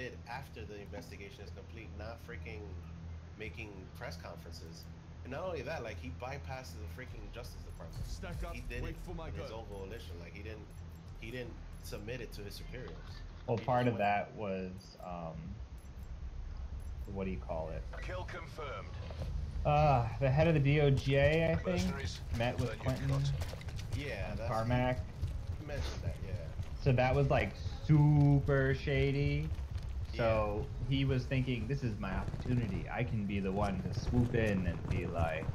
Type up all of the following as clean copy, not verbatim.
did after the investigation is complete, not freaking making press conferences. And not only that, like he bypassed the freaking Justice Department. Stack up, He did wait it for my in his gun. own volition. Like he didn't submit it to his superiors. Well, part of that was what do you call it? Kill confirmed. The head of the DOJ, I think, met with Clinton. Yeah, that's Carmack. He mentioned that, yeah. So that was like super shady. So he was thinking, this is my opportunity. I can be the one to swoop in and be like,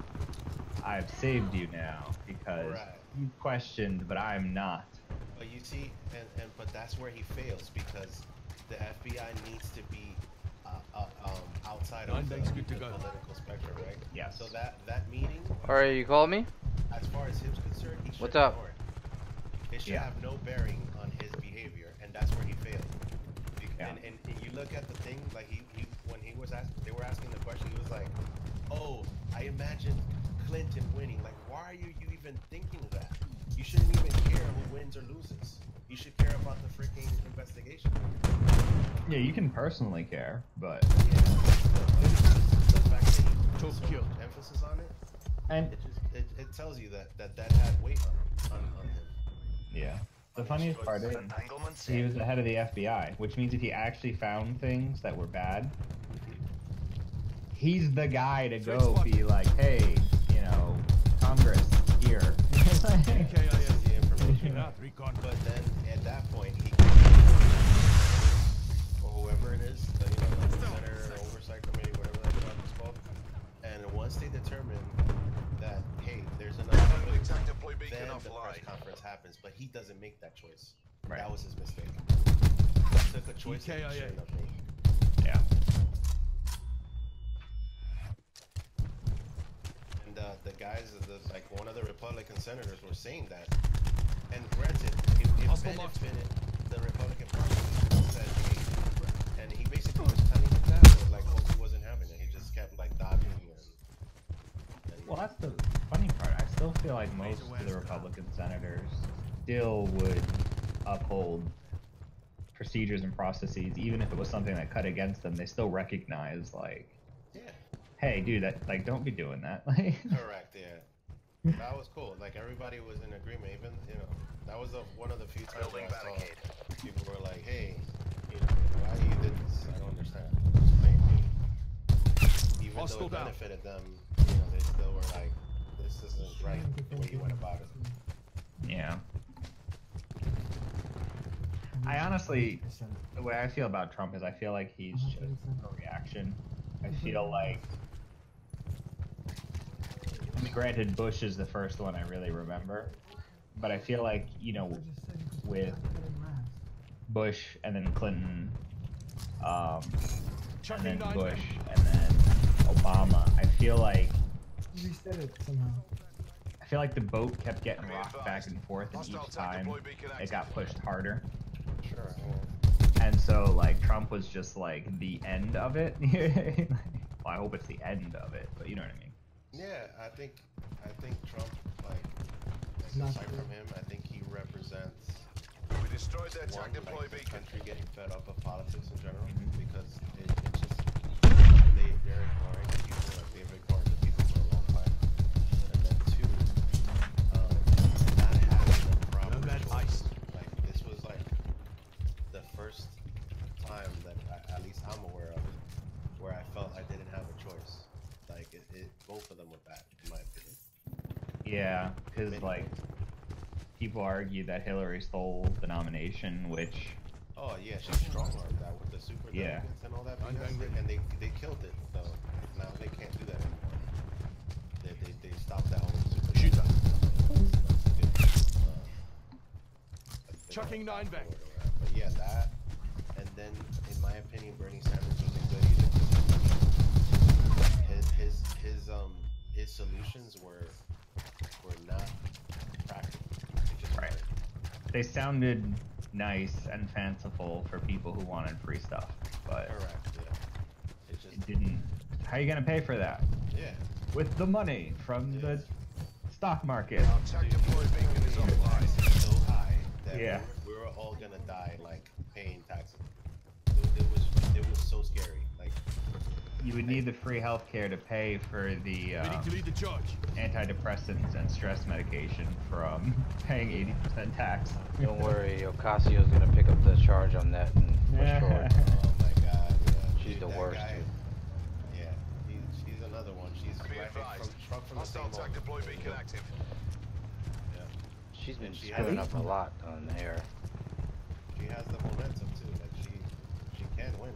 I've saved you now because you questioned, but I'm not. But you see, but that's where he fails because the FBI needs to be outside of the political spectrum, right? Yeah. So that meeting. All right, you called me. As far as him concerned, he should What's up? ignore it. It should have no bearing on his behavior, and that's where he failed. And you look at the thing, like when he was they were asking the question, he was like, "Oh, I imagined Clinton winning. Like, why are you even thinking that? You shouldn't even care who wins or loses. You should care about the freaking investigation." Yeah, you can personally care, but the fact that he put emphasis on it, and it tells you that had weight on him. Yeah. The funniest part is he was the head of the FBI, which means if he actually found things that were bad, he's the guy to go be like, hey, you know, Congress, here. But then at that point, he or whoever it is, the Center Oversight Committee, whatever that job is called, and once they determine that, hey, there's another then the press conference happens, but he doesn't make that choice. Right. That was his mistake. He took a choice that he shouldn't have made. Yeah. And the guys, like one of the Republican senators were saying that. And granted, it benefited the Republican Party. Said, hey, and he basically was telling him that, but like he wasn't having it. He just kept like dodging. Well, that's the funny part. I still feel like most of the Republican senators still would uphold procedures and processes, even if it was something that cut against them. They still recognize, like, hey, dude, that like don't be doing that. Correct. Yeah, that was cool. Like everybody was in agreement. Even that was one of the few times where I saw people were like, hey, why you did this? I don't understand. Explain me. Even though it benefited them. They still were like, this isn't right the way you went about it. Yeah. I honestly, the way I feel about Trump is I feel like he's just a reaction. I feel like, I mean, granted, Bush is the first one I really remember, but I feel like, with Bush and then Clinton, and then Bush and then Obama, I feel like the boat kept getting rocked back and forth, and each time it got pushed harder. Sure. And so, like, Trump was just like the end of it. Well, I hope it's the end of it, but you know what I mean. Yeah, I think Trump, like aside from him, I think he represents we destroyed that one, deploy the beacon. country getting fed up of politics in general, because it's just they're ignoring the people, like they've ignored the people for a long time, and then two, not having a proper choice. Like this was like the first time that at least I'm aware of where I felt I didn't have a choice. Like both of them were bad, in my opinion. Yeah, because like people argue that Hillary stole the nomination, which oh yeah, she strong-armed that with the super delegates and all that, and they killed it. So now they can't do that anymore. They stopped that whole super. Shoot that. Chucking 9 back. But yeah, that, and then in my opinion, Bernie Sanders wasn't good either. His solutions were not practical. Right. They sounded nice and fanciful for people who wanted free stuff, but it didn't. How are you gonna pay for that? Yeah. With the money from the stock market. So high that we were all gonna die like paying taxes. It was you would need the free healthcare to pay for the Ready to lead the charge. antidepressants and stress medication from paying 80% tax. Don't worry, Ocasio's gonna pick up the charge on that and push forward. Oh my god, yeah. She's the that worst, guy, dude. Yeah, she's another one. She's Be right advised. from the same Hostile attack moment. deploy beacon active. Yeah. She's been And she screwing has- up a lot on air. She has the momentum too. Like she can win.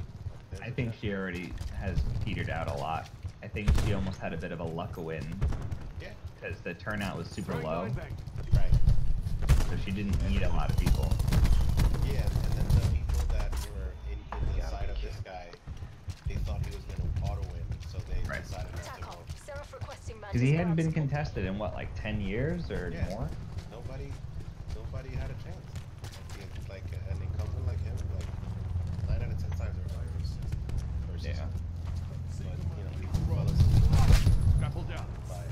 There's I a think chance. she already has petered out a lot. I think she almost had a bit of a luck win Yeah. because the turnout was super Throwing low, nine bank. Right. so she didn't need a lot of people. Yeah, and then the people that were in the Gotta side be of this guy, they thought he was gonna auto win, so they Right. decided not to Attack go. on. Seraph requesting Because he hadn't been Mantis contested in what, like 10 years or Yeah. more? Nobody had a chance. Like an incumbent like him, like 9 out of 10 times everybody was versus Yeah. him. But you know, he well Grapple down. by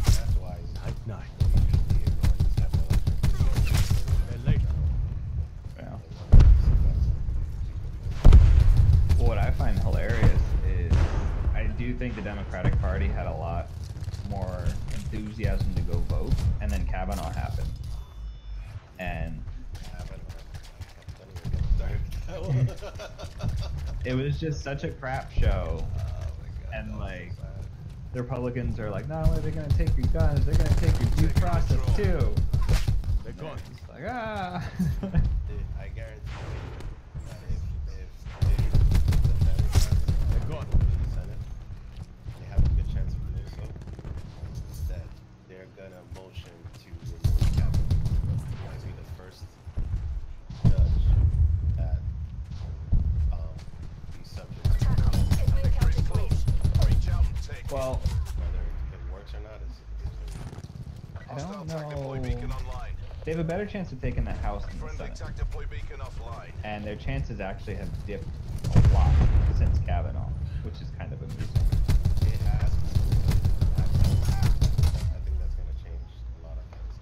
that's why Night night. usually ignore these type of elections. And later. Yeah. Well, what I find hilarious is I do think the Democratic Party had a lot more enthusiasm to go vote, and then Kavanaugh happened. And it was just such a crap show. And like, the Republicans are like, not only are they going to take your guns, they're going to take your due process too. They're gone. It's like, ah. I guarantee you that if the Democrats They're gone. in the Senate, they have a good chance of doing so, that they're gonna motion to remove Kavanaugh. He's be the first judge that be subject to Attack on. Enemy counted police. Reach out and take. Well, whether it works or not is I Hostile don't attack deploy know. beacon online. They have a better chance of taking the House than the Friendly Senate. attack deploy beacon offline. And their chances actually have dipped a lot since Kavanaugh, which is kind of amusing. it has. I think that's gonna change a lot of things.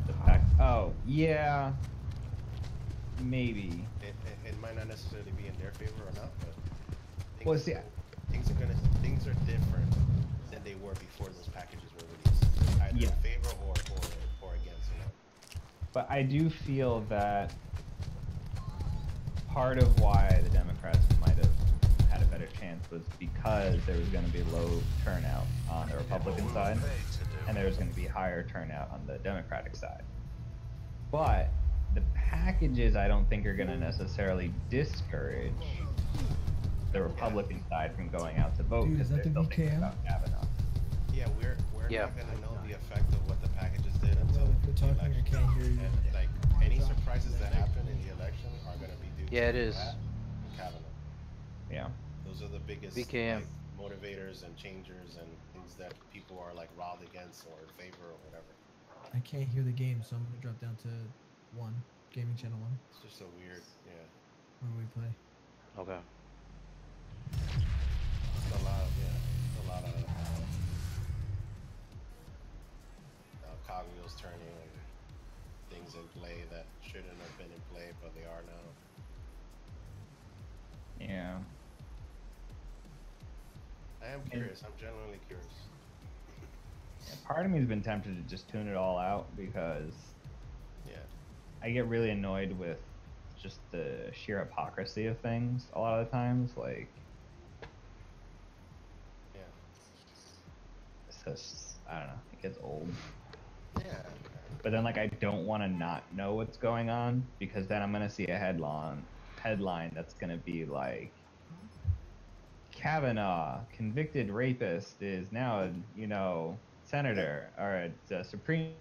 The fact, oh, yeah, maybe. It might not necessarily be in their favor or not, but Well, see, things are different than they were before those packages were released. Either Yeah. in favor or against, you know. but I do feel that part of why the Democrats might have had a better chance was because there was going to be low turnout on the Republican side, and there was going to be higher turnout on the Democratic side. But the packages, I don't think, are going to necessarily discourage the Republican side from going out to vote Dude, because is they're that the still thinking VKM? about Kavanaugh. Yeah, we're Yeah. not gonna know the effect of what the packages did until Well, if you're the talking, I election. can't hear you. And like any surprises that happen in the election are gonna be due Yeah, to it is. that and Kavanaugh. Yeah. Those are the biggest VKM. like, motivators and changers and things that people are like riled against or in favor or whatever. I can't hear the game, so I'm gonna drop down to 1, gaming channel 1, It's just so weird. Yeah, when we play. Okay. it's a lot of cogwheels turning and things in play that shouldn't have been in play, but they are now. Yeah. I am curious. I'm genuinely curious. Yeah, part of me has been tempted to just tune it all out because Yeah. I get really annoyed with just the sheer hypocrisy of things a lot of the times. Like, Yeah. it's just, I don't know, it gets old. Yeah. But then, like, I don't want to not know what's going on because then I'm gonna see a headline that's gonna be like, Kavanaugh, convicted rapist, is now a senator or a Supreme.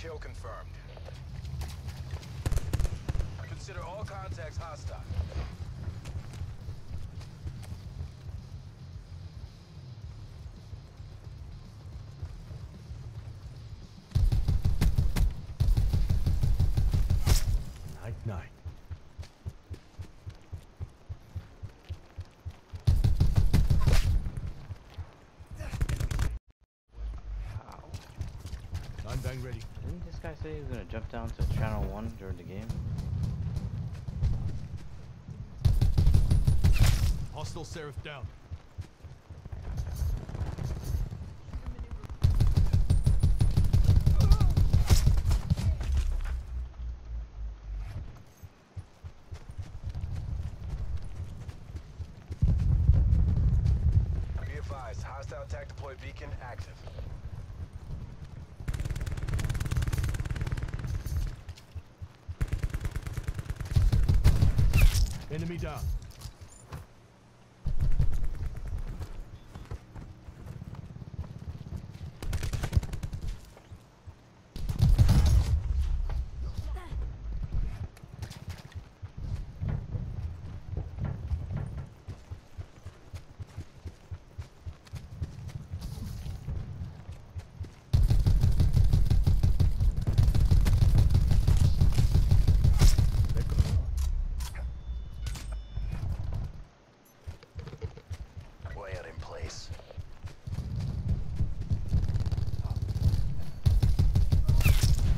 kill confirmed. Consider all contacts hostile. Night. Ow. Nine bang ready. Didn't this guy say he was gonna jump down to channel 1 during the game? Hostile Seraph down. Be advised, hostile attack deploy beacon active. Enemy down. Wire in place.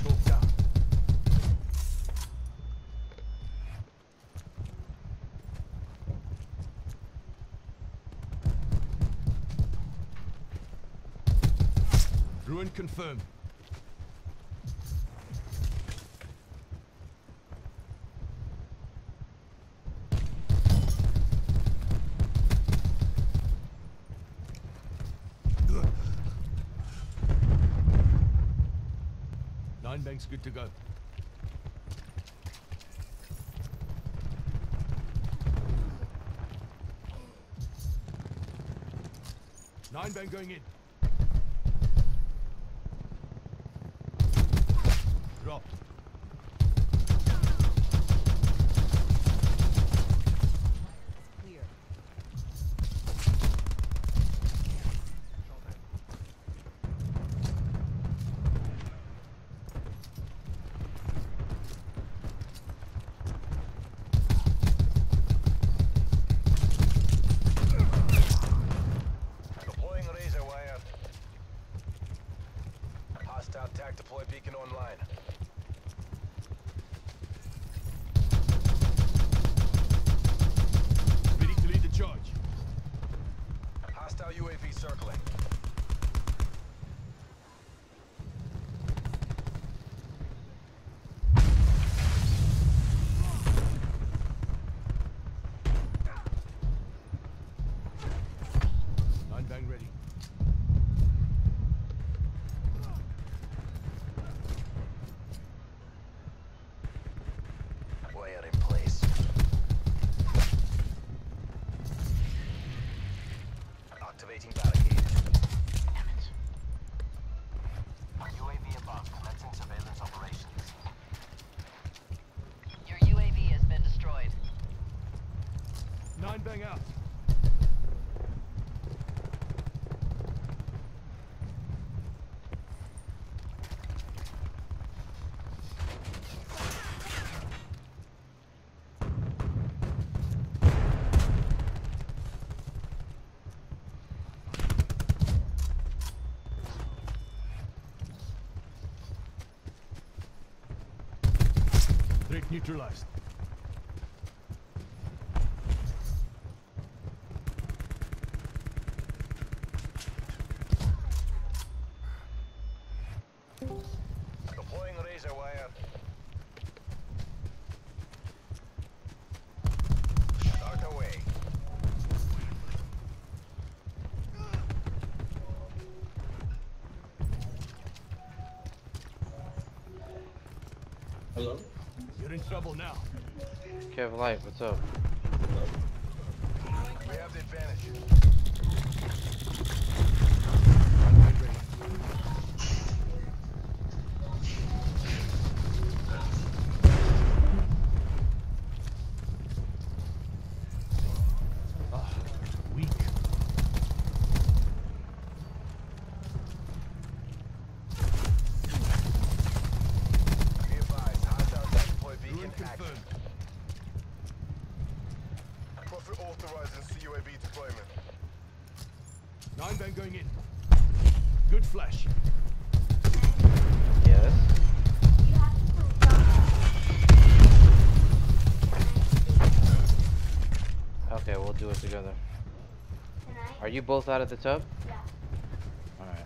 Talk down. Ruin confirmed. Nine bank's good to go. Nine bang going in. Dropped. Clear. Deploying razor wire. Hostile attack deploy beacon online. Ready to lead the charge. Hostile UAV circling. Nine bang ready. Wire in place. Activating barricade. Damn it. UAV above, commencing surveillance operations. Your UAV has been destroyed. Nine bang out. Threat neutralized. Deploying razor wire. Start away. Hello? You're in trouble now. Kev Light, what's up? We have the advantage. Nine bang ready. 9 bang going in. Good flash. Yes. Okay, we'll do it together. Are you both out of the tub? Yeah. Alright.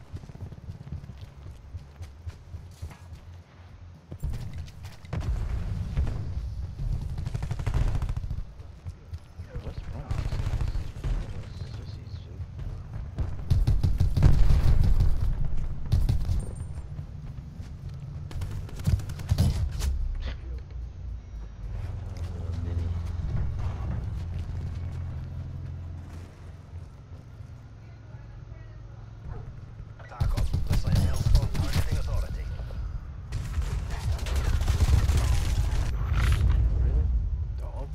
What's wrong with these sissies, dude? Little bitty. Tarkov, assign Hellspawn targeting authority. Really? Dog?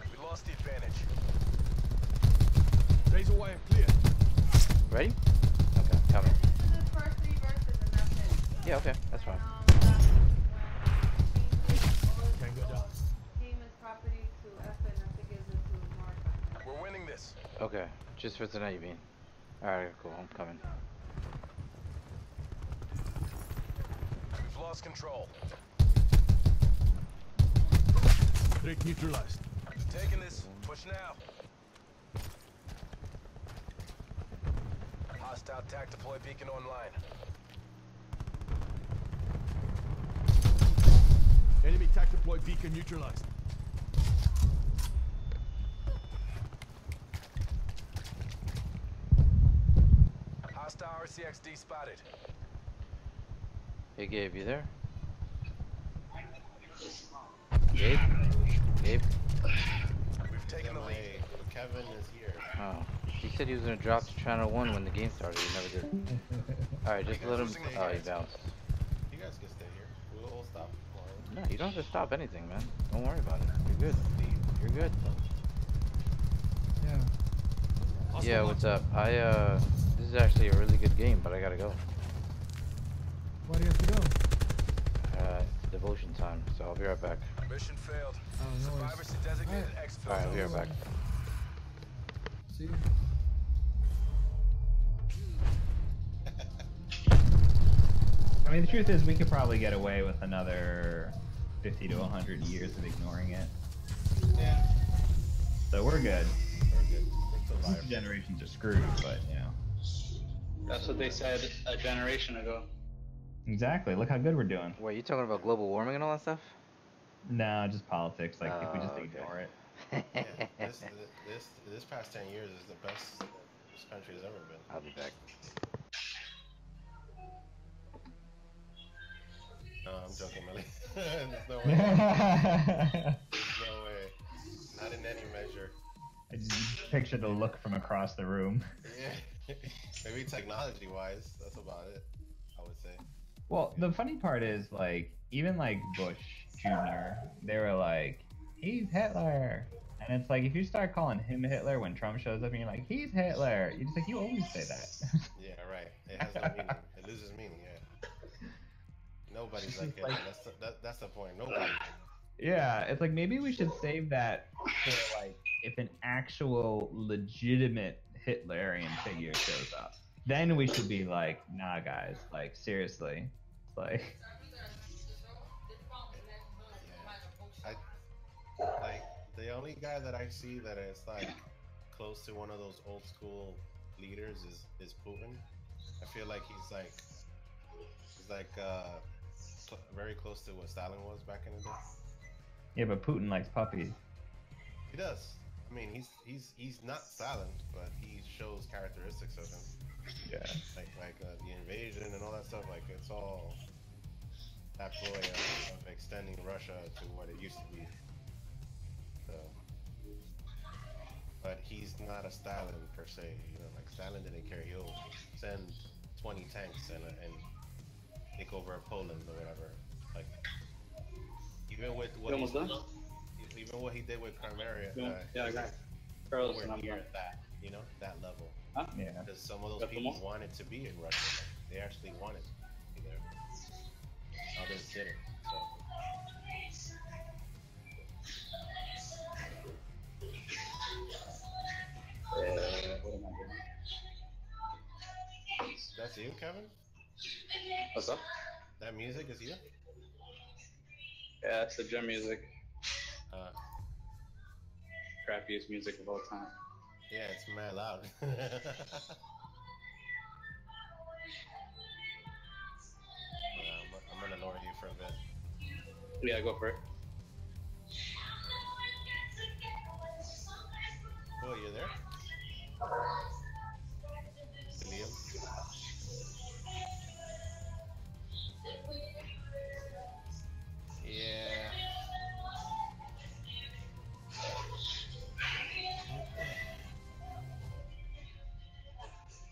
We lost the advantage. Razor wire clear. Ready? Okay, coming. This is the first 3 verses and that's it. Yeah, okay, that's fine. Can go down. Team is property to F and I think it's to Mark. We're winning this. Okay, just for tonight, you mean? Alright, cool, I'm coming. We've lost control. Threat neutralized. Taking this. Push now. Hostile TAC deploy beacon online. Enemy TAC deploy beacon neutralized. Hostile RCXD spotted. Hey Gabe, you there? Gabe? Gabe? We've taken the lead. Kevin is here. Oh. He said he was gonna drop to channel 1 when the game started, he never did. Alright, just let him. Oh, he bounced. You guys can stay here. We'll stop. No, you don't have to stop anything, man. Don't worry about it. You're good. You're good. Yeah. Yeah, what's up? This is actually a really good game, but I gotta go. Why do you have to go? It's devotion time, so I'll be right back. Mission failed. Oh, no worries. Survivors to designated exfil. Alright, I'll be right back. See you. I mean, the truth is, we could probably get away with another 50 to 100 years of ignoring it. Yeah. So we're good. We're good. We'll Future survive. generations are screwed, but you know. That's what they said a generation ago. Exactly. Look how good we're doing. Wait, you talking about global warming and all that stuff? No, just politics. Like if we just Oh, okay. ignore it. Yeah, this past 10 years is the best this country has ever been. I'll be back. No, I'm joking, Millie. There's no way. There's no way. Not in any measure. I just picture the look from across the room. Yeah. Maybe technology-wise, that's about it, I would say. Well, the funny part is, like, even like Bush Jr., they were like, he's Hitler. And it's like, if you start calling him Hitler when Trump shows up and you're like, he's Hitler, you're just like, you always say that. Yeah, right. It has no meaning. It loses meaning, yeah. Nobody's like Hitler. That's the point. Nobody. Yeah, it's like, maybe we should save that for, like, if an actual legitimate Hitlerian figure shows up. Then we should be like, nah, guys, like, seriously. It's like... Like, the only guy that I see that is like close to one of those old school leaders is Putin. I feel like he's like very close to what Stalin was back in the day. Yeah, but Putin likes puppies. He does. I mean, he's not Stalin, but he shows characteristics of him. Yeah. Like the invasion and all that stuff. Like, it's all that ploy of extending Russia to what it used to be. So, but he's not a Stalin per se. You know, like Stalin didn't care. He'll send 20 tanks and take over Poland or whatever. Like, even with what almost done? Even what he did with Crimea. Yeah, I got it. Carlos Nowhere and I'm near done. that, you know, that level. Huh? Yeah. Because some of those Got the people mall? wanted to be in Russia. Like, they actually wanted to be there. Others didn't. So. What am I doing? That's you, Kevin? What's up? That music is you? Yeah, it's the gym music. Uh, Crappiest music of all time. yeah, it's mad loud. I'm gonna lower you for a bit. Yeah, go for it. Oh, you there? Liam? Yeah.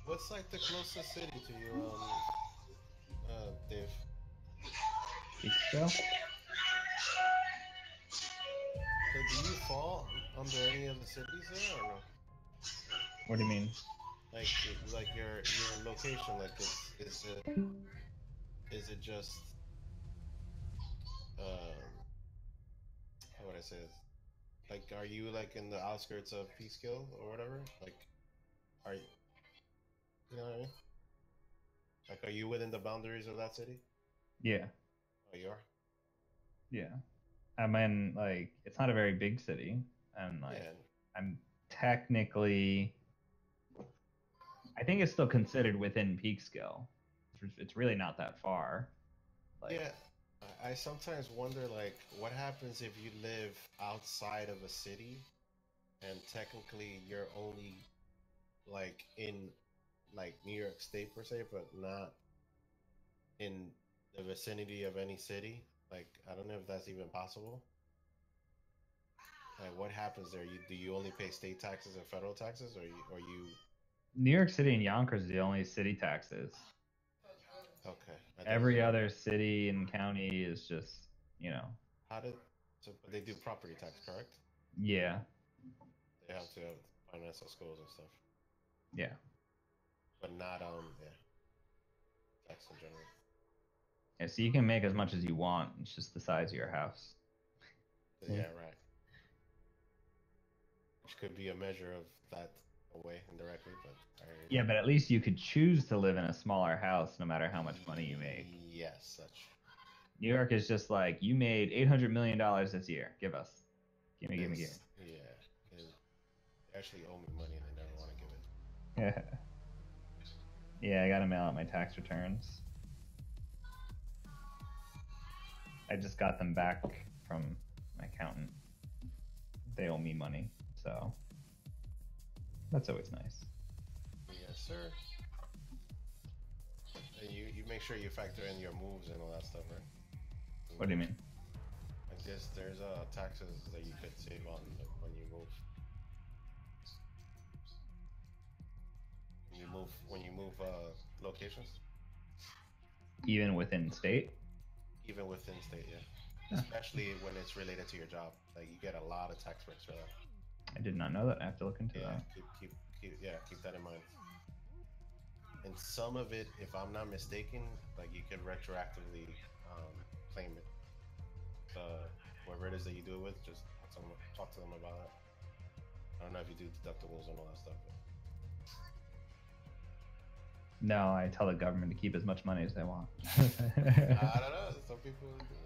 What's like the closest city to you, Dave? Peekskill? So do you fall under any of the cities there or no? What do you mean? Like your location, like is it just how would I say this? Like, are you like in the outskirts of Peekskill or whatever? Like, are you? You know what I mean? Like, are you within the boundaries of that city? Yeah. Oh, you are? Yeah. I mean, like, it's not a very big city. And, like, Yeah. I'm technically. I think it's still considered within Peekskill. It's really not that far. Like, Yeah. I sometimes wonder, like, what happens if you live outside of a city and technically you're only, like, in, like, New York State per se, but not in the vicinity of any city? Like, I don't know if that's even possible. Like, what happens there? Do you only pay state taxes and federal taxes, or you? New York City and Yonkers are the only city taxes. Okay. Every other city and county is just, But they do property tax, correct? Yeah. They have to finance our schools and stuff. Yeah. But not, tax in general. Yeah, so you can make as much as you want. It's just the size of your house. Yeah, right. Which could be a measure of that away indirectly, but yeah, but at least you could choose to live in a smaller house no matter how much money you make. Yes, such. New York is just like, you made $800 million this year. Give us. Give me. Yeah. They actually owe me money and they never want to give it. Yeah, I gotta mail out my tax returns. I just got them back from my accountant. They owe me money, so that's always nice. Yes, sir. And you make sure you factor in your moves and all that stuff, right? What do you mean? I guess there's taxes that you could save on when you move. When you move locations. Even within state? Even within state, yeah. Especially when it's related to your job. Like, you get a lot of tax breaks for that. I did not know that. I have to look into that. Keep that in mind. And some of it, if I'm not mistaken, like, you can retroactively claim it. Whoever it is that you do it with, just talk to them about it. I don't know if you do deductibles and all that stuff. But... No, I tell the government to keep as much money as they want. I don't know. Some people do it.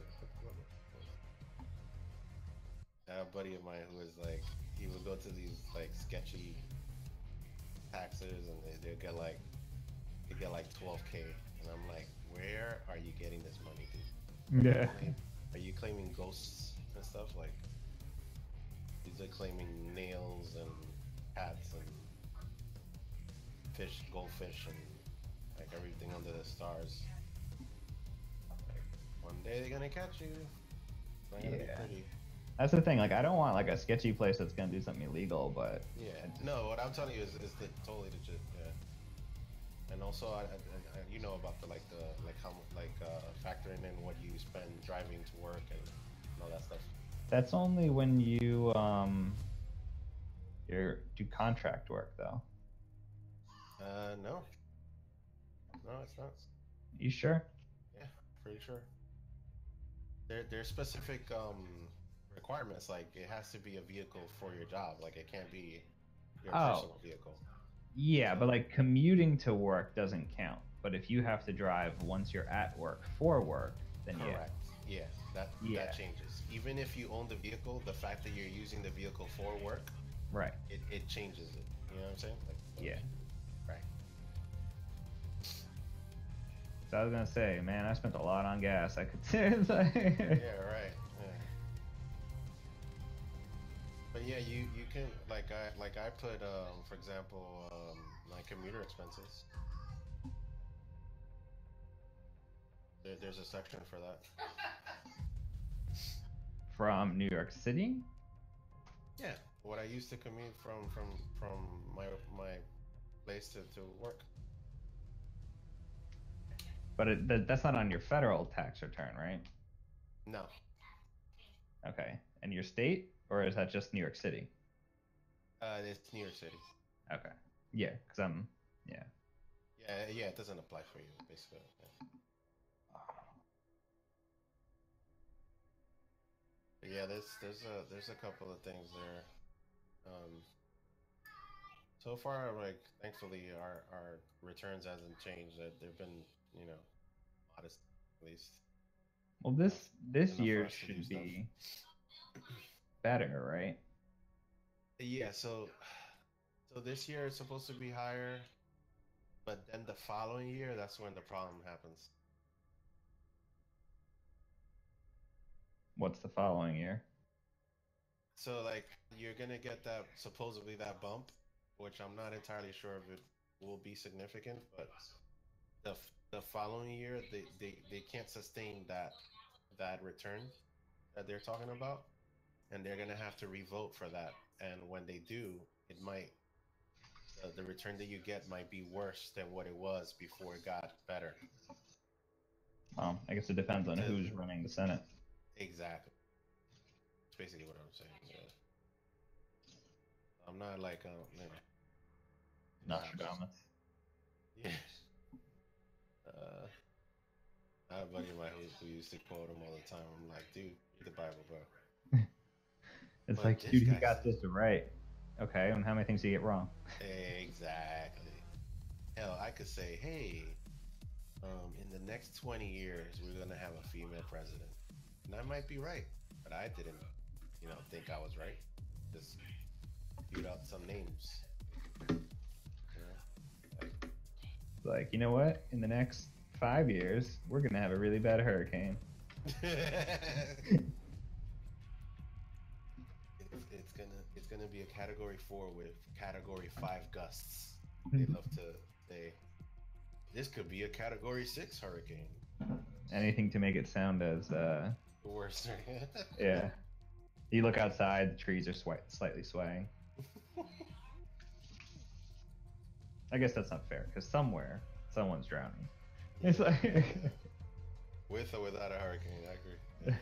I have a buddy of mine who was like, he would go to these like sketchy taxes and they get like 12K, and I'm like, where are you getting this money, dude? Yeah. Are you claiming ghosts and stuff? Like, these are claiming nails and cats and fish, goldfish, and like everything under the stars. Like, one day they're gonna catch you. It's not gonna be pretty. That's the thing. Like, I don't want like a sketchy place that's gonna do something illegal, but yeah. No, what I'm telling you is totally legit. Yeah. And also, I you know about the factoring in what you spend driving to work and all that stuff. That's only when you do contract work, though. No. No, it's not. You sure? Yeah, pretty sure. There's specific requirements, like it has to be a vehicle for your job, like it can't be your personal vehicle. Yeah, but like commuting to work doesn't count. But if you have to drive once you're at work for work, then Correct. Yeah, that Yeah. changes. Even if you own the vehicle, the fact that you're using the vehicle for work, right. it changes it. You know what I'm saying? Like, Yeah. right. So I was gonna say, man, I spent a lot on gas. I could it's like Yeah, right. Yeah. But yeah, you can like I put for example my commuter expenses. There's a section for that. From New York City. Yeah, what I used to commute from my place to work. But that's not on your federal tax return, right? No. Okay. And your state, or is that just New York City? It's New York City. Okay. Yeah, because yeah. Yeah, it doesn't apply for you, basically. Yeah. But yeah, there's a couple of things there. So far, like thankfully, our returns hasn't changed. That they've been, modest at least. Well, this Enough year for us to do should be stuff. better, right? Yeah. So this year is supposed to be higher, but then the following year, that's when the problem happens. What's the following year? So like you're gonna get that supposedly that bump, which I'm not entirely sure if it will be significant, but the following year they can't sustain that return that they're talking about, and they're gonna have to revote for that. And when they do, it might the return that you get might be worse than what it was before it got better. Well, I guess it depends on who's running the Senate. Exactly. That's basically what I'm saying. Yeah. I'm not like Nostradamus. Yeah. I have a buddy of mine who used to quote him all the time. I'm like, dude, read the Bible, bro. It's But like, this dude, he guy got said- this right. Okay, and how many things do you get wrong? Exactly. Hell, I could say, hey, in the next 20 years, we're gonna have a female president, and I might be right, but I didn't, think I was right. Just spewed out some names. Like, you know what? In the next 5 years, we're gonna have a really bad hurricane. It's gonna be a Category 4 with Category 5 gusts. They love to say this could be a Category 6 hurricane. Anything to make it sound as Worse. yeah. You look outside, the trees are slightly swaying. I guess that's not fair, because somewhere someone's drowning. It's like With or without a hurricane, I agree.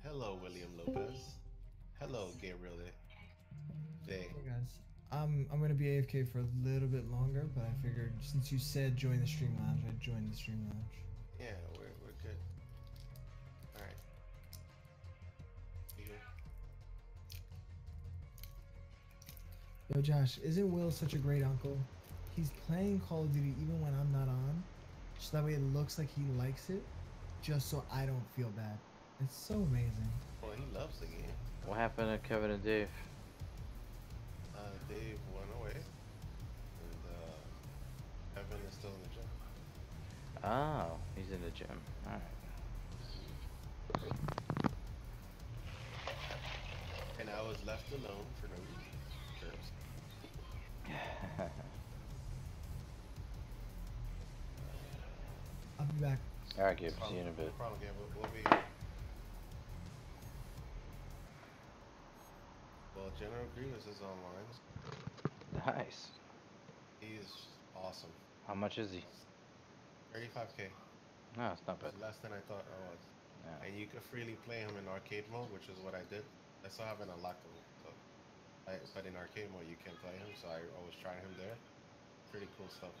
Hello, William Lopez. Hello, Gabriel Day. Hey guys, I'm gonna be AFK for a little bit longer, but I figured since you said join the stream lounge, I'd join the stream lounge. Yeah, we're good. All right. You good? Yo, Josh, isn't Will such a great uncle? He's playing Call of Duty even when I'm not on, so that way it looks like he likes it, just so I don't feel bad. It's so amazing. Well, he loves the game. What happened to Kevin and Dave? Dave went away, and Evan is still in the gym. Oh, he's in the gym. Alright. And I was left alone for no reason. I'll be back. Alright, Gabe, see you in a bit. No problem, Gabe. We'll be. Well, General Grievous is online. Nice. He's awesome. How much is he? 35k. No, it's not bad. It's less than I thought it was. Yeah. And you can freely play him in arcade mode, which is what I did. I still haven't unlocked him, but in arcade mode you can play him, so I was trying him there. Pretty cool stuff.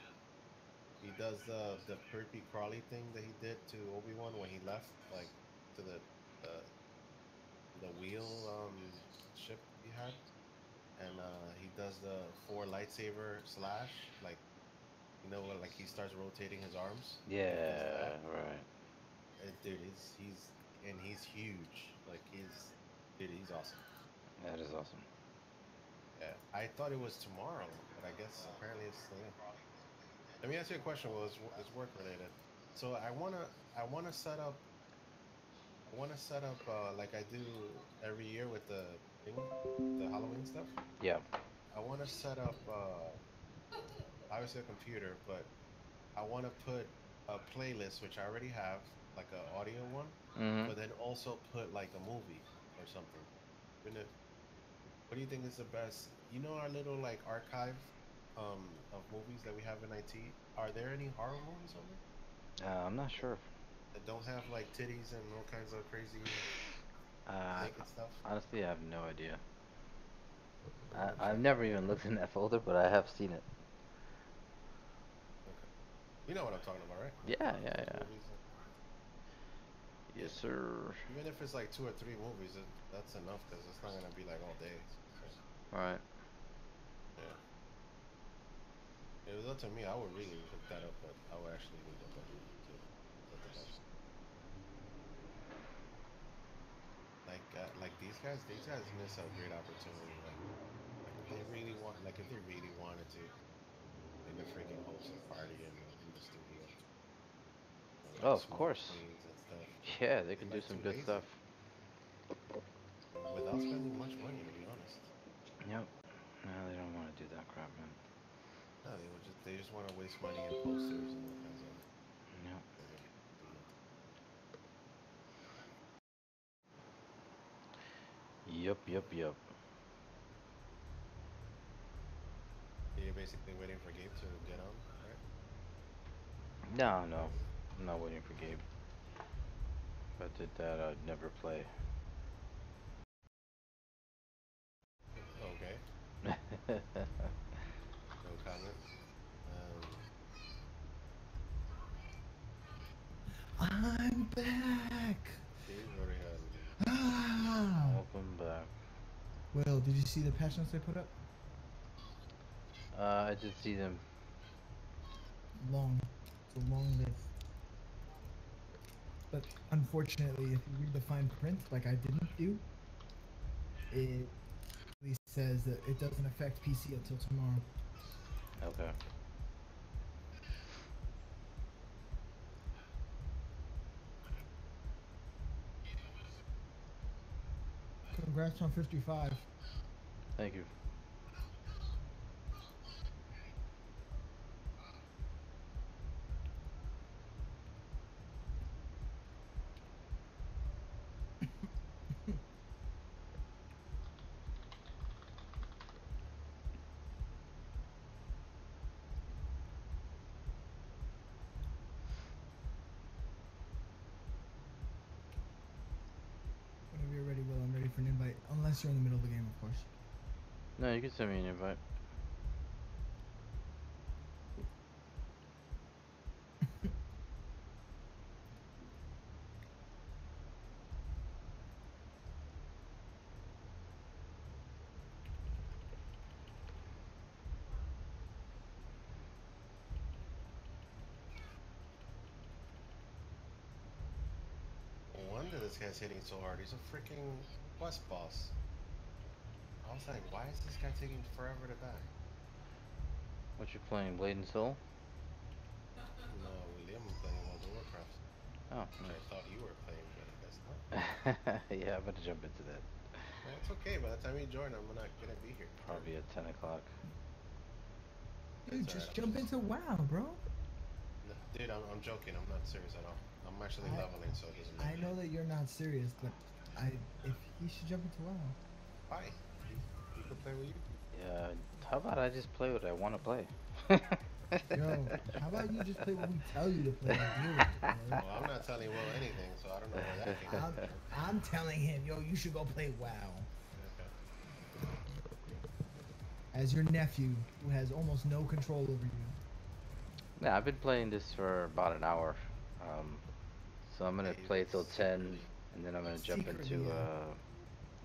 He does the perpy crawly thing that he did to Obi-Wan when he left, like to the wheel ship he had, and he does the 4 lightsaber slash, like, you know, like he starts rotating his arms. Yeah, right. Dude, he's huge. Like he's awesome. That is awesome. Yeah, I thought it was tomorrow, but I guess apparently it's today. Let me ask you a question. Well, it's work related. So I wanna set up like I do every year with the Halloween stuff. Yeah. I want to set up obviously a computer, but I want to put a playlist, which I already have, like a audio one, Mm-hmm. but then also put like a movie or something. What do you think is the best? You know our little like archive of movies that we have in IT? Are there any horror movies on there I'm not sure. that don't have like titties and all kinds of crazy Uh, naked stuff? honestly, I have no idea. Double I've check. never even looked in that folder, but I have seen it. Okay. You know what I'm talking about, right? Yeah, yeah, Those yeah. movies. Yes, Yeah. sir. Even if it's like 2 or 3 movies, that's enough because it's not gonna be like all day. So, Right. yeah. If it was up to me, I would really hook that up, but I would actually need a budget to set that up. Like these guys miss a great opportunity. Like if they really want, like if they really wanted to, they could freaking host a party in the studio, with Oh, like of smoke course. screens and stuff. Yeah, they can They're do like some too good lazy, stuff. without spending much money, to be honest. Yep. No, they don't want to do that crap, man. No, they just want to waste money in posters and all kinds of Yep. friggin' do nothing. Yup, yup, yup. You're basically waiting for Gabe to get on, right? No, no. I'm not waiting for Gabe. If I did that, I'd never play. Okay, no comment. I'm back. Gabe already had. Ah. Welcome back. Well, did you see the patch notes I put up? I did see them. Long. It's a long list. But unfortunately, if you read the fine print, like I didn't do, it really says that it doesn't affect PC until tomorrow. Okay. Congrats on 55. Thank you. Whenever you're ready, Will, I'm ready for an invite. Unless you're in the middle of the game, of course. No, you can send me an invite. No wonder this guy's hitting so hard. He's a freaking quest boss. I was like, why is this guy taking forever to die? What you playing, Blade and Soul? No, William playing World of Warcraft. Oh, Which I nice. thought you were playing, but I guess not. Yeah, I'm gonna jump into that. It's okay. By the time you join, I'm not gonna be here. Probably at 10 o'clock. Dude, It's just alright, jump into WoW, bro. Dude, I'm joking. I'm not serious at all. I'm actually leveling, so it doesn't I matter. know that you're not serious, but if he should jump into WoW. Why? You can play with you. Yeah, how about I just play what I want to play? Yo, how about you just play what we tell you to play and deal with it, bro? Well, I'm not telling Will anything, so I don't know where that came from. I'm telling him, yo, you should go play WoW. Okay. As your nephew, who has almost no control over you. Yeah, I've been playing this for about an hour. So I'm gonna Hey, play till 10, secretly. and then I'm gonna jump Secretly, into yeah.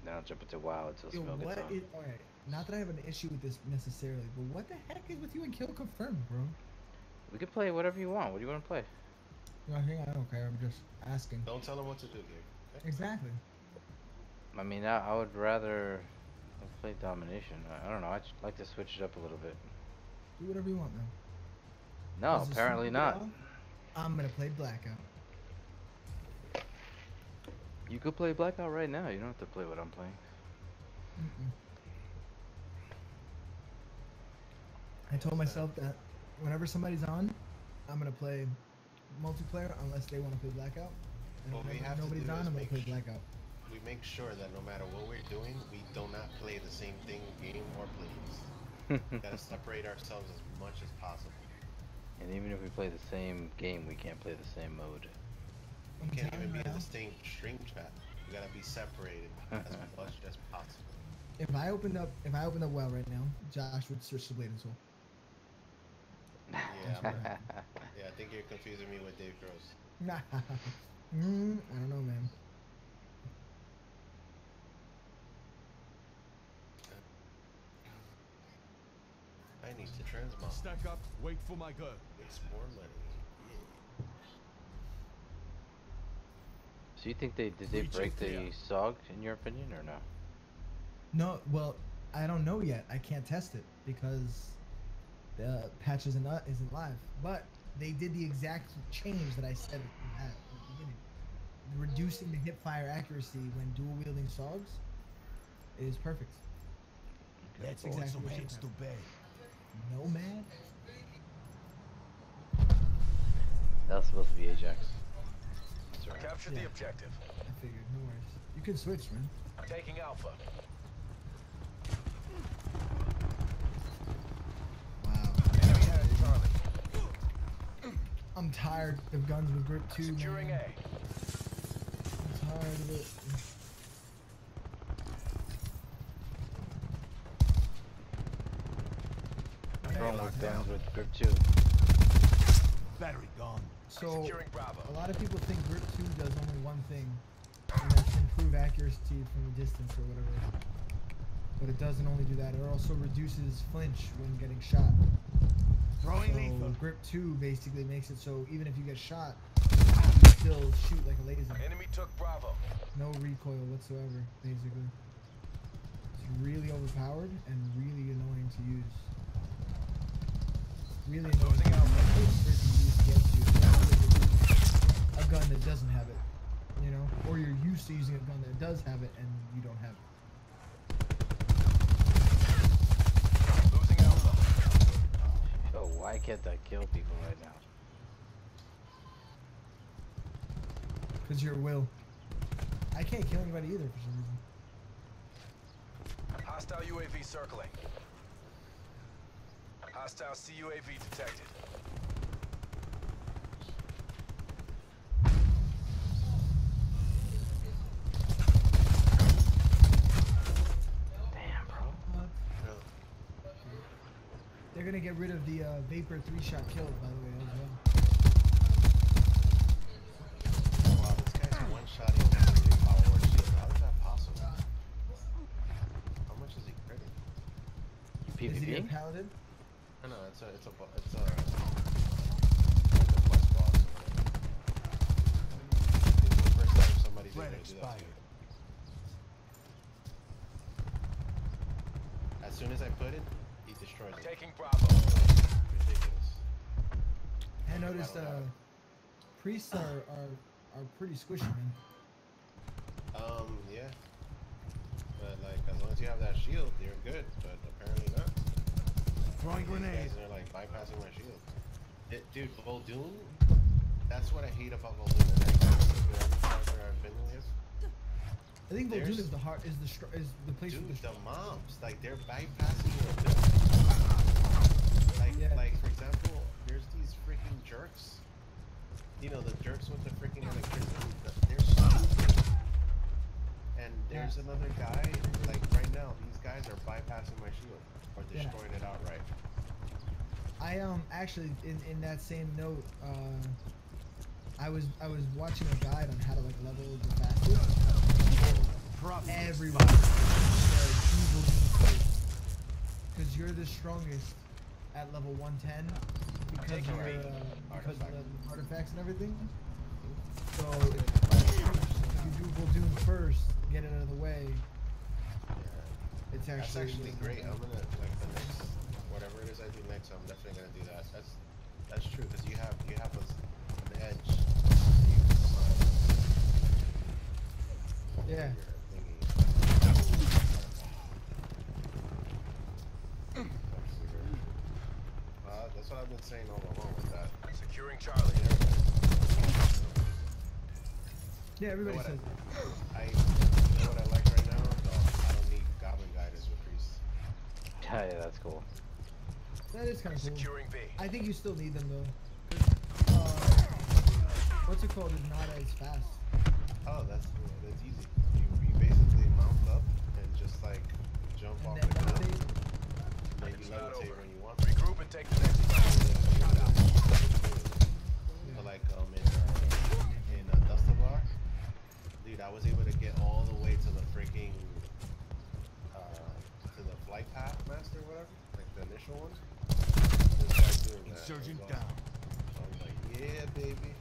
then I'll jump into WoW until Yo, Smell gets what on. is, alright, not that I have an issue with this necessarily, but what the heck is with you and Kill Confirmed, bro? We can play whatever you want. What do you want to play? You know, I don't care, I'm just asking. Don't tell him what to do, Gabe. Okay? Exactly. I mean, I would rather play Domination. I don't know. I'd like to switch it up a little bit. Do whatever you want, man. No, As a apparently super not. dog, I'm gonna play Blackout. You could play Blackout right now. You don't have to play what I'm playing. I told myself that whenever somebody's on, I'm gonna play multiplayer unless they want to play Blackout. And What we if have to nobody's do on, is I'm gonna make play sh- Blackout. we make sure that no matter what we're doing, we do not play the same thing, game or plays. Gotta separate ourselves as much as possible. And even if we play the same game, we can't play the same mode. We I'm can't telling even be you in now. the same stream chat. We gotta be separated as much as possible. If I opened up well right now, Josh would switch to Blade and Soul. Yeah, That's what happened. yeah, I think you're confusing me with Dave Gross. Nah. I don't know, man. I need to transmog. Stack up, wait for my go. It's more money. So you think did they Reaching break the clear. SOG in your opinion or no? No, well, I don't know yet. I can't test it because the patch isn't live. But they did the exact change that I said it would have at the beginning. Reducing the hip fire accuracy when dual wielding SOGs is perfect. Let's put exactly some what hands should to happen. bed. Nomad? That was supposed to be Ajax. That's right. Capture Yeah. the objective. I figured, no worries. You can switch, man. Taking Alpha. Wow. Enemy has Charlie. I'm tired of guns with grip 2, Securing man. A. I'm tired of it. Wrong with guns with grip 2. Battery gone. So, Securing Bravo. a lot of people think grip 2 does only one thing, and that's improve accuracy from a distance or whatever. But it doesn't only do that, it also reduces flinch when getting shot. Throwing So lethal. grip 2 basically makes it so even if you get shot, you still shoot like a laser. Enemy took Bravo. No recoil whatsoever, basically. It's really overpowered and really annoying to use. Really annoying Losing Alpha. to use against you. A gun that doesn't have it, you know? Or you're used to using a gun that does have it and you don't have it. Losing Alpha. Oh, why can't I kill people right now? Because you're Will. I can't kill anybody either for some reason. Hostile UAV circling. Hostile CUAV detected. Damn, bro. They're gonna get rid of the Vapor 3-shot kill, by the way, as well. Wow, this guy's one-shotting every power shield. How is that possible? How much is he critting? Is he a PvP? paladin? No, it's a like a plus boss. It's the first time somebody's Threat able to do that to expired. you. As soon as I put it, he destroys it. Taking Bravo. Ridiculous. I noticed priests are pretty squishy, man. Yeah. But like, as long as you have that shield, you're good. But apparently not. Throwing These grenade. guys are like bypassing my shield. Dude, Voldoon, that's what I hate about Voldoon. And every character I've been with, I think Voldoon There's- is the place dude, with the mobs, like they're bypassing your build. Yeah. Like for example, there's these freaking jerks. You know, the jerks with the freaking electricity. They're stupid. And there's another guy, like right now, these guys are bypassing my shield or Yeah. destroying it outright. I actually in that same note, I was watching a guide on how to like level the fastest. Everyone said evil because you're the strongest at level 110 because of Taking your, me. because of the artifacts and everything. So if you do Voldoon first, get it out of the way. Yeah. It's That's actually great. I'm gonna like the next whatever it is I do next. I'm definitely gonna do that. That's true because you have an edge. Yeah. That's what I've been saying all along with that. Securing Charlie. Yeah, everybody You know says. you know what I like right now? I don't need Goblin Guidance with Priest. Yeah, that's cool. That is kind of cool. Securing B. I think you still need them though. 'Cause, what's it called? Is not as fast. Oh, that's easy. You basically mount up and just like jump And off then the cliff. levitate. And then you It's not levitate over. when you want. Regroup and take the next round. So like in Dustin Bar, dude, I was able to get all the way to the freaking to the flight path master, whatever, like the initial one. Just by doing that. Insurgent It was down. awesome. So I was like, yeah, baby.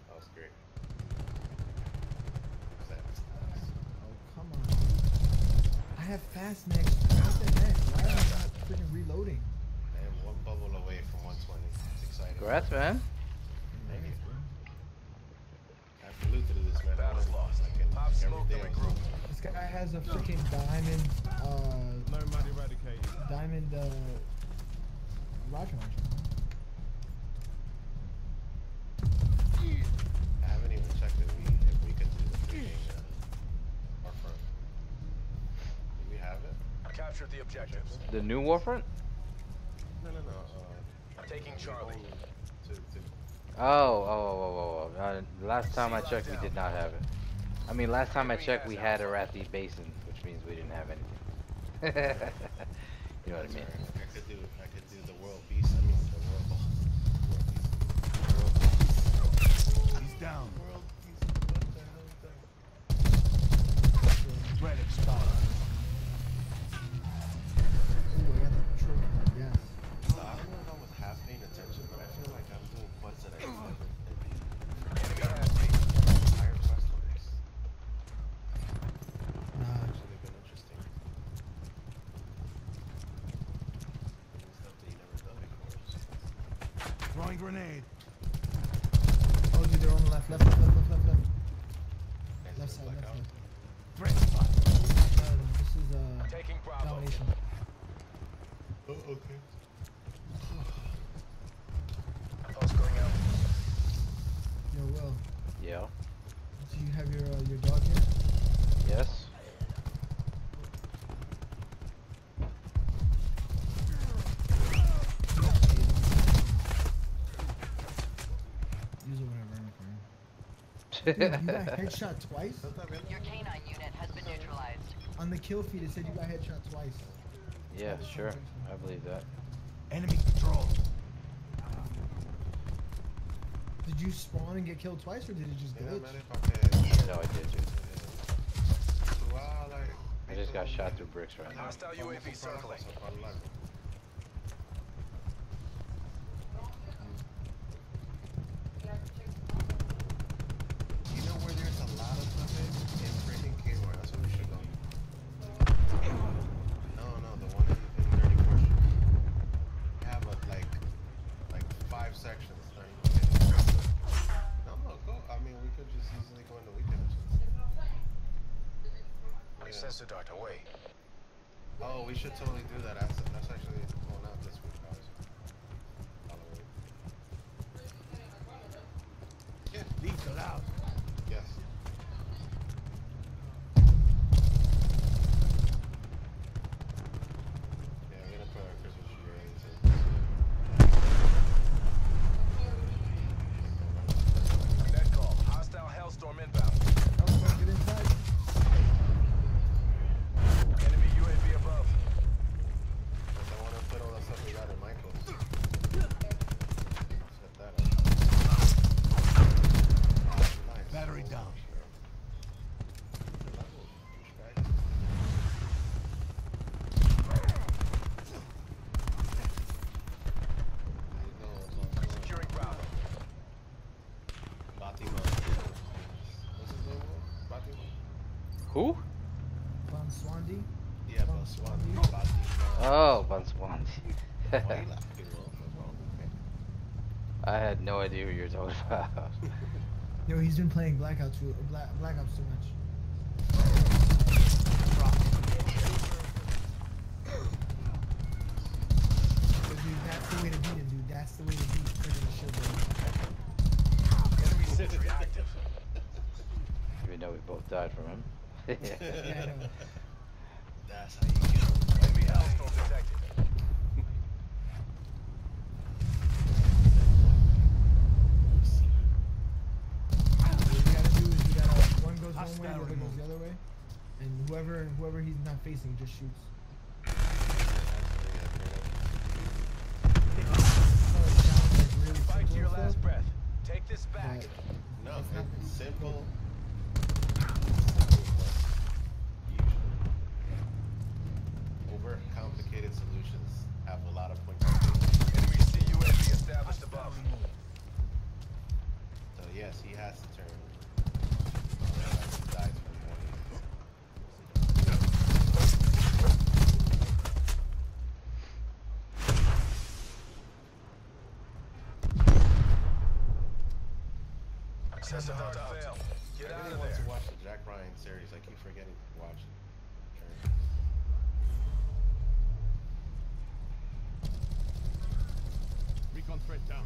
That was great. Oh come on. I have fast next. What the heck? Why am I not freaking reloading? I am one bubble away from 120. It's exciting. Congrats, man. Thank you. I have to loot through this, man. Battle's lost. Pop smoke every and day. regroup. This guy has a freaking diamond. Learn about eradicating. Diamond. Rocket launcher. I haven't even checked if we could do the freaking Warfront. Do we have it? Captured the objectives. The new Warfront? No. Taking we Charlie. own to Oh. Last time I checked, we did not have it. I mean, last time I checked, we had Arathi Basin, which means we didn't have anything. You know what I mean? I could do the world beast. I mean the world beast. He's down. World beast. What the hell is that? Threat exposed. Ooh, I got the trophy. Yes. So I don't know if I was half paying attention, but I feel like I'm doing quests that I never did. Higher quest levels. Nah. Actually been interesting. Stuff that you never done before. Throwing grenade. Oh, dude, they're on the left. Left Guys, side, like left out. side. Threat spot. No, this is Taking Bravo. domination. Oh, okay. Pulse going out. Yo, Will, Yeah. do you have your dog here? Yes. Use it whenever. Dude, you got headshot twice? Your canine unit has been neutralized. On the kill feed, it said you got headshot twice. Yeah, sure. I believe that. Enemy control. Did you spawn and get killed twice, or did it just Yeah, glitch? man, if I No, I did, dude. Wow, like, I just got shot through bricks right now. Hostile UAV circling. You know where there's a lot of stuff in freaking Kmart? That's where we should go. No, the one in 34th Street. We have like 5 sections. No, go. I mean, we could just easily go in the weekend. Sensor dart away. Oh, we should totally do that. That's actually going out this week, guys. Halloween. Yeah. Lethal out. Yes. Yeah, we're gonna put our Christmas tree right into Net call. Hostile Hellstorm inbound. Get inside. Enemy UAV above. because I want to put all that stuff we got in Michael's. Set that up. Nice. Battery down. Securing Bravo. What's his name? Batima? Who? Von Swandi. Yeah, Banswandi. Batima. Oh, Bunswanti. Baila. I had no idea who you were talking about. Yo, he's been playing Black Ops too much. Dude, that's the way to beat him, dude. that's the way to beat freaking shit, bro. Enemy sentry active. Even though we both died from him. Yeah, I know. That's how you kill. Enemy hellstorm detected. What you gotta do is you gotta one goes one way, the Hostile other goes removed. the other way, and whoever he's not facing just shoots. Oh, it sounds like really Fight to your simple last stuff, breath. Take this back. but No, it's not it's simple. Over complicated solutions have a lot of points. Enemy CUAV established above. So yes, he has to turn. Otherwise he dies from warning. Access the dart failed. Get I out really of want there. to watch the Jack Ryan series. I keep forgetting to watch it. Recon threat down.